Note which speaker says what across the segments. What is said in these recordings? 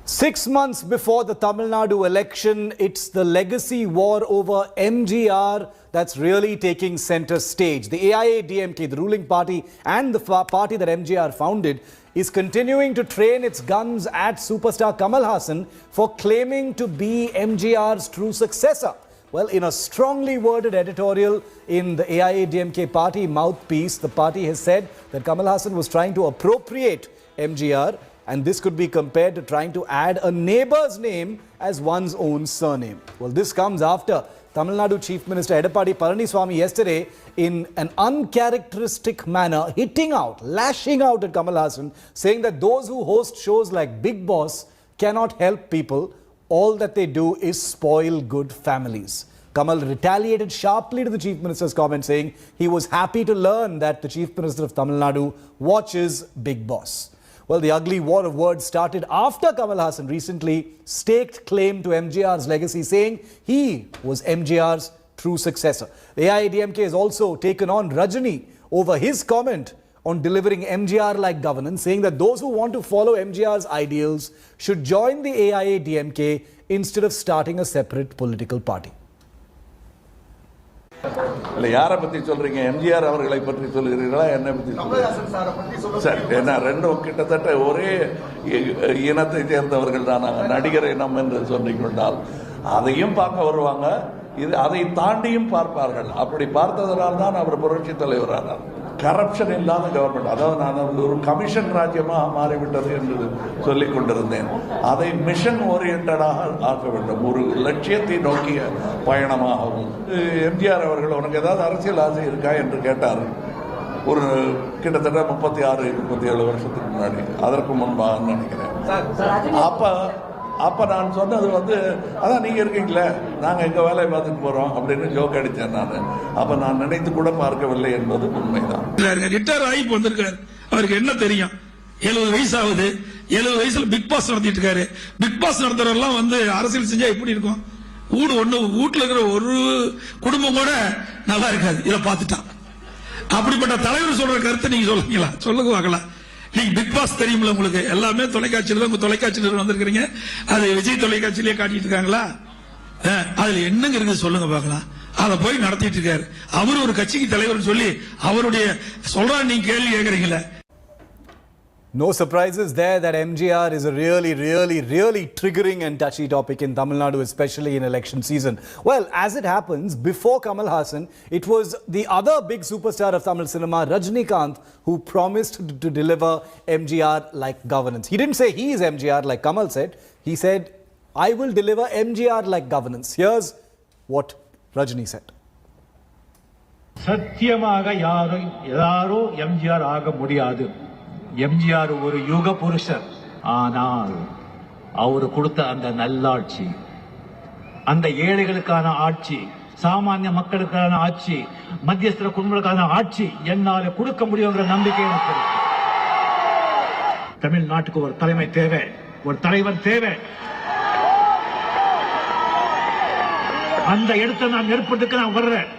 Speaker 1: 6 months before the Tamil Nadu election, it's the legacy war over MGR that's really taking center stage. The AIADMK, the ruling party and the party that MGR founded, is continuing to train its guns at superstar Kamal Haasan for claiming to be MGR's true successor. Well, in a strongly worded editorial in the AIADMK party mouthpiece, the party has said that Kamal Haasan was trying to appropriate MGR, and this could be compared to trying to add a neighbor's name as one's own surname. Well, this comes after Tamil Nadu Chief Minister Edappadi Palaniswamy yesterday, in an uncharacteristic manner, lashing out at Kamal Haasan, saying that those who host shows like Bigg Boss cannot help people. All that they do is spoil good families. Kamal retaliated sharply to the Chief Minister's comment, saying he was happy to learn that the Chief Minister of Tamil Nadu watches Bigg Boss. Well, the ugly war of words started after Kamal Haasan recently staked claim to MGR's legacy, saying he was MGR's true successor. The AIADMK has also taken on Rajini over his comment on delivering MGR-like governance, saying that those who want to follow MGR's ideals should join the AIADMK instead of starting a separate political party.
Speaker 2: யாரை பத்தி சொல்றீங்க? எம்ஜிஆர் அவர்களை பற்றி சொல்கிறீர்களா, என்னை பற்றி சொல்றீங்களா? சரி, என்ன ரெண்டும் கிட்டத்தட்ட ஒரே இனத்தை சேர்ந்தவர்கள் தான். நடிகர் இனம் என்று சொல்லிக் கொண்டால் அதையும் பார்க்க வருவாங்க, அதை தாண்டியும் பார்ப்பார்கள். அப்படி பார்த்ததனால் தான் அவர் புரட்சி தலைவரானார். கரப்ஷன் இல்லாத கவர்மெண்ட், அதாவது நான் ஒரு கமிஷன் ராஜ்யமாக மாறிவிட்டது என்று சொல்லிக் கொண்டிருந்தேன். அதை மிஷன் ஓரியன்டாக ஆக்க வேண்டும், ஒரு லட்சியத்தை நோக்கிய பயணமாகவும். எம்ஜிஆர் அவர்கள் உனக்கு ஏதாவது அரசியல் ஆசை இருக்கா என்று கேட்டார். ஒரு கிட்டத்தட்ட 36-37 வருஷத்துக்கு முன்னாடி, அதற்கு முன்பாக நினைக்கிறேன். அப்ப நான் சொன்னது அதான் நீங்க இருக்கீங்களே, நாங்க எங்க வேலையை பார்த்துட்டு போறோம் அப்படின்னு ஜோக் அடித்தேன் நான். அப்ப நான் நினைத்து கூட பார்க்கவில்லை என்பது உண்மைதான்.
Speaker 3: ரிட்டையர் ஆகி வந்திருக்காரு, அவருக்கு என்ன தெரியும்? 70 வயசு ஆகுது. 70 வயசுல பிக் பாஸ் நடத்திட்டு இருக்காரு. பிக் பாஸ் நடத்துறவெல்லாம் அரசியல் செஞ்சா எப்படி இருக்கும்? வீட்டுல இருக்கிற ஒரு குடும்பம் கூட நல்லா இருக்காது இதை பார்த்துட்டான். அப்படிப்பட்ட தலைவர் சொல்ற கருத்தை நீங்க சொல்லுங்களா? சொல்லுங்க பார்க்கலாம். நீங்க பிக் பாஸ் தெரியுமில்ல உங்களுக்கு? எல்லாமே தொலைக்காட்சியில, உங்க தொலைக்காட்சியில வந்திருக்கிறீங்க. அது விஜய் தொலைக்காட்சியிலேயே காட்டிட்டு இருக்காங்களா? அதுல என்னங்க இருக்கு சொல்லுங்க பார்க்கலாம். அதை போய் நடத்திட்டு இருக்காரு. அவரு ஒரு கட்சிக்கு தலைவர் சொல்லி அவருடைய சொல்றாரு, நீங்க கேள்வி கேட்கறீங்களா?
Speaker 1: No surprises there that MGR is a really triggering and touchy topic in Tamil Nadu, especially in election season. Well, as it happens, before Kamal Haasan, it was the other big superstar of Tamil cinema, Rajinikanth, who promised to deliver MGR-like governance. He didn't say he is MGR like Kamal said. He said, I will deliver MGR-like governance. Here's what Rajini said.
Speaker 4: சத்தியமாக யாரோ எம்ஜிஆர் ஆக முடியாது. எம்ஜிஆர் ஒரு யுக புருஷர். ஆனால் அவரு கொடுத்த அந்த நல்லாட்சி, அந்த ஏழைகளுக்கான ஆட்சி, சாமானிய மக்களுக்கான ஆட்சி, மத்தியஸ்தர குடும்பங்களுக்கான ஆட்சி என்னால கொடுக்க முடியுங்கிற நம்பிக்கை எனக்கு. தமிழ்நாட்டுக்கு ஒரு தலைமை தேவை, ஒரு தலைவர் தேவை. அந்த இடத்தை நான் ஏற்படுத்த நான் வர்றேன்.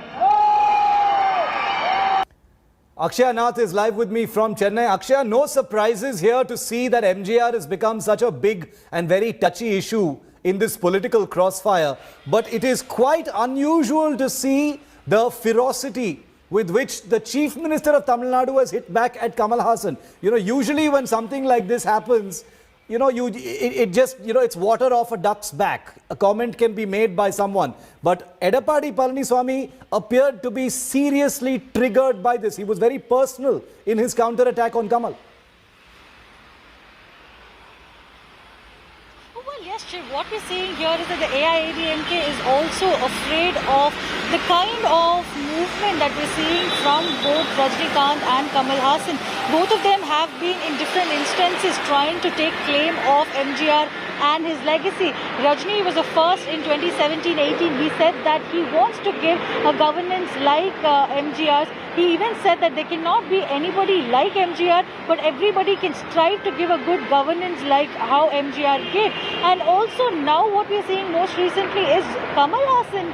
Speaker 1: Akshaya Nath is live with me from Chennai. Akshaya, no surprises here to see that MGR has become such a big and very touchy issue in this political crossfire. But it is quite unusual to see the ferocity with which the Chief Minister of Tamil Nadu has hit back at Kamal Haasan. Usually when something like this happens, it's water off a duck's back. A comment can be made by someone. But Edappadi Palaniswamy appeared to be seriously triggered by this. He was very personal in his counter-attack on Kamal.
Speaker 5: Yes, Shiv, what we're seeing here is that the AIADMK is also afraid of the kind of movement that we're seeing from both Rajinikanth and Kamal Haasan. Both of them have been in different instances trying to take claim of MGR and his legacy. Rajini was the first in 2017-18. He said that he wants to give a governance like MGR's. He even said that there cannot be anybody like MGR, but everybody can strive to give a good governance like how MGR gave. And also now what we're seeing most recently is Kamal Haasan,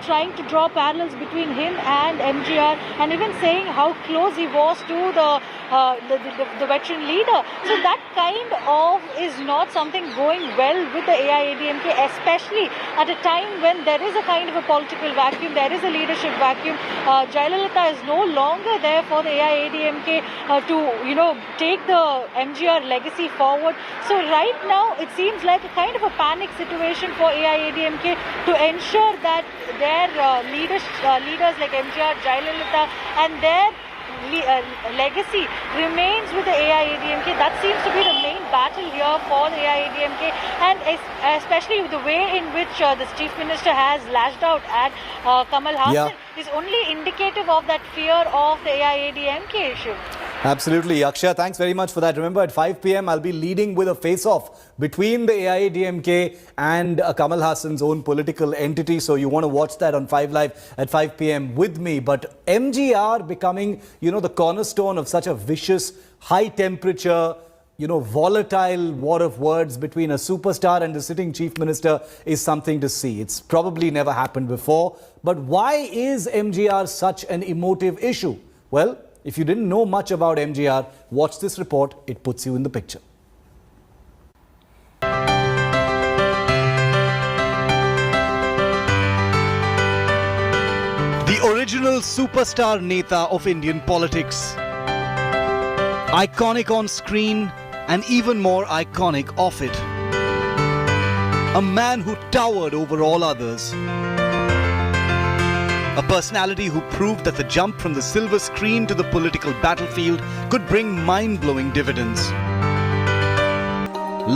Speaker 5: trying to draw parallels between him and MGR, and even saying how close he was to the veteran leader. So that kind of is not something going well with the AIADMK, especially at a time when there is a kind of a political vacuum, there is a leadership vacuum. Jayalalitha is no longer there for the AIADMK to, take the MGR legacy forward. So right now, it seems like a kind of a panic situation for AIADMK to ensure that their leaders like MGR, Jayalalitha and their legacy remains with the AIADMK. That seems to be the main battle here for the AIADMK, and especially the way in which the Chief Minister has lashed out at Kamal Haasan is only indicative of that fear of the AIADMK issue.
Speaker 1: Absolutely. Akshay, thanks very much for that. Remember, at 5 p.m, I'll be leading with a face-off between the AIADMK and Kamal Haasan's own political entity. So you want to watch that on 5 Live at 5 p.m. with me. But MGR becoming, the cornerstone of such a vicious, high-temperature, volatile war of words between a superstar and the sitting chief minister is something to see. It's probably never happened before. But why is MGR such an emotive issue? Well, if you didn't know much about MGR, watch this report. It puts you in the picture. The original superstar Neta of Indian politics. Iconic on screen and even more iconic off it. A man who towered over all others. A personality who proved that the jump from the silver screen to the political battlefield could bring mind-blowing dividends.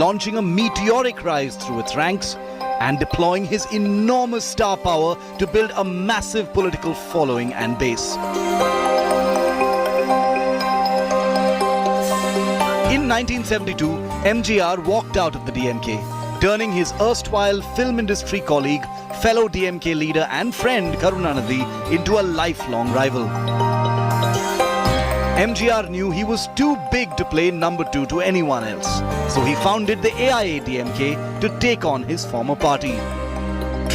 Speaker 1: Launching a meteoric rise through its ranks and deploying his enormous star power to build a massive political following and base. In 1972, MGR walked out of the DMK, turning his erstwhile film industry colleague, fellow DMK leader and friend Karunanidhi into a lifelong rival. MGR knew he was too big to play number 2 to anyone else, so he founded the AIADMK to take on his former party,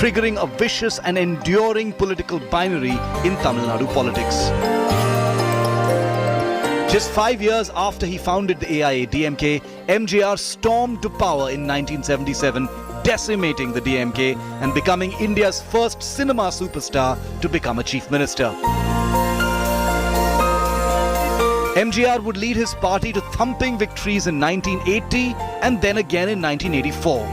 Speaker 1: triggering a vicious and enduring political binary in Tamil Nadu politics. Just 5 years after he founded the AIADMK, MGR stormed to power in 1977, decimating the DMK and becoming India's first cinema superstar to become a chief minister. MGR would lead his party to thumping victories in 1980 and then again in 1984.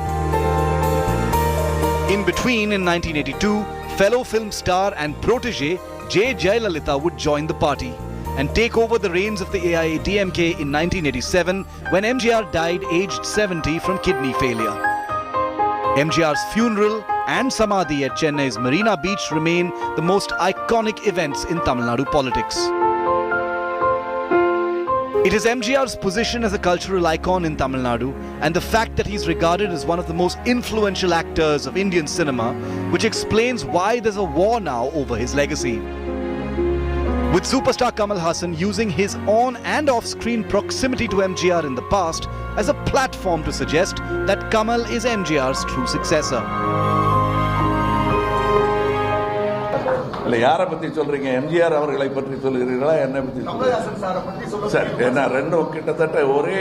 Speaker 1: In between, in 1982, fellow film star and protege J. Jayalalitha would join the party and take over the reins of the AIADMK in 1987 when MGR died aged 70 from kidney failure. MGR's funeral and Samadhi at Chennai's Marina Beach remain the most iconic events in Tamil Nadu politics. It is MGR's position as a cultural icon in Tamil Nadu and the fact that he's regarded as one of the most influential actors of Indian cinema, which explains why there's a war now over his legacy. With superstar Kamal Haasan using his on and off-screen proximity to MGR in the past as a platform to suggest that Kamal is MGR's true successor.
Speaker 2: யாரை பத்தி சொல்றீங்க? எம்ஜிஆர் அவர்களை பற்றி சொல்கிறீர்களா, என்னை பற்றி சொல்றீங்களா? சரி, ஏன்னா ரெண்டும் கிட்டத்தட்ட ஒரே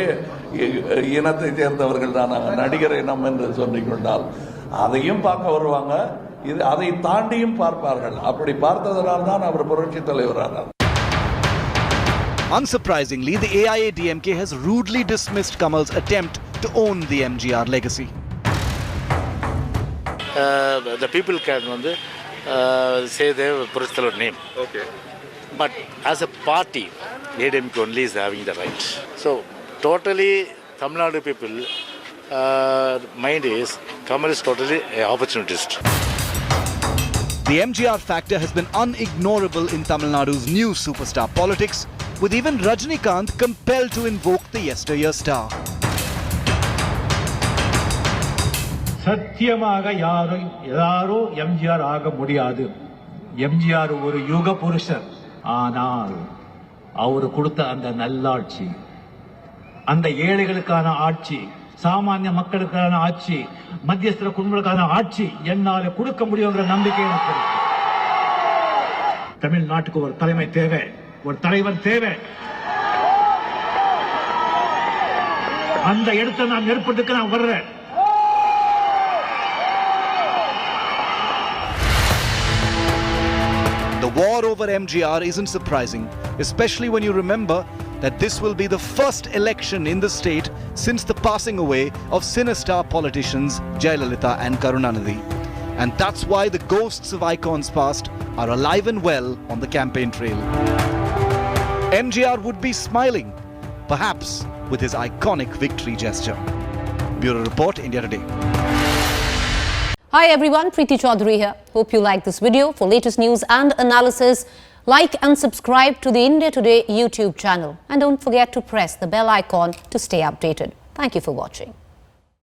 Speaker 2: இனத்தை சேர்ந்தவர்கள் தான். நடிகர் இனம் என்று சொல்லிக் கொண்டால் அதையும் பார்க்க வருவாங்க, அதை தாண்டியும் பார்ப்பார்கள். அப்படி பார்த்ததனால் தான் அவர் புரட்சி தலைவரானார்.
Speaker 1: Unsurprisingly, the AIADMK has rudely dismissed Kamal's attempt to own the MGR legacy.
Speaker 6: The people can say their personal name. Okay. But as a party, AIADMK only is having the right. So, totally, Tamil Nadu people mind is Kamal is totally an opportunist.
Speaker 1: The MGR factor has been unignorable in Tamil Nadu's new superstar politics, with even Rajinikanth compelled to invoke the yesteryear star.
Speaker 4: சத்தியமாக யாரோ எம்ஜிஆர் ஆக முடியாது. எம்ஜிஆர் ஒரு யுக புருஷர். ஆனால் அவர் கொடுத்த அந்த நல்லாட்சி, அந்த ஏழைகளுக்கான ஆட்சி, சாமானிய மக்களுக்கான ஆட்சி, மத்தியஸ்தர குடும்பங்களுக்கான ஆட்சி என்னால கொடுக்க முடியுங்கிற நம்பிக்கை எனக்கு இருக்கு. தமிழ்நாட்டுக்கு ஒரு தலைமை தேவை, ஒரு தலைவர் தேவை. அந்த இடத்தை நான் ஏற்படுத்த நான் வர்றேன்.
Speaker 1: The war over MGR isn't surprising, especially when you remember that this will be the first election in the state since the passing away of sinister politicians Jayalalitha and Karunanidhi. And that's why the ghosts of icons past are alive and well on the campaign trail. MGR would be smiling, perhaps with his iconic victory gesture. Bureau Report, India Today.
Speaker 7: Hi everyone, Preeti Chaudhary here. Hope you like this video. For latest news and analysis, like and subscribe to the India Today YouTube channel. And don't forget to press the bell icon to stay updated. Thank you for watching.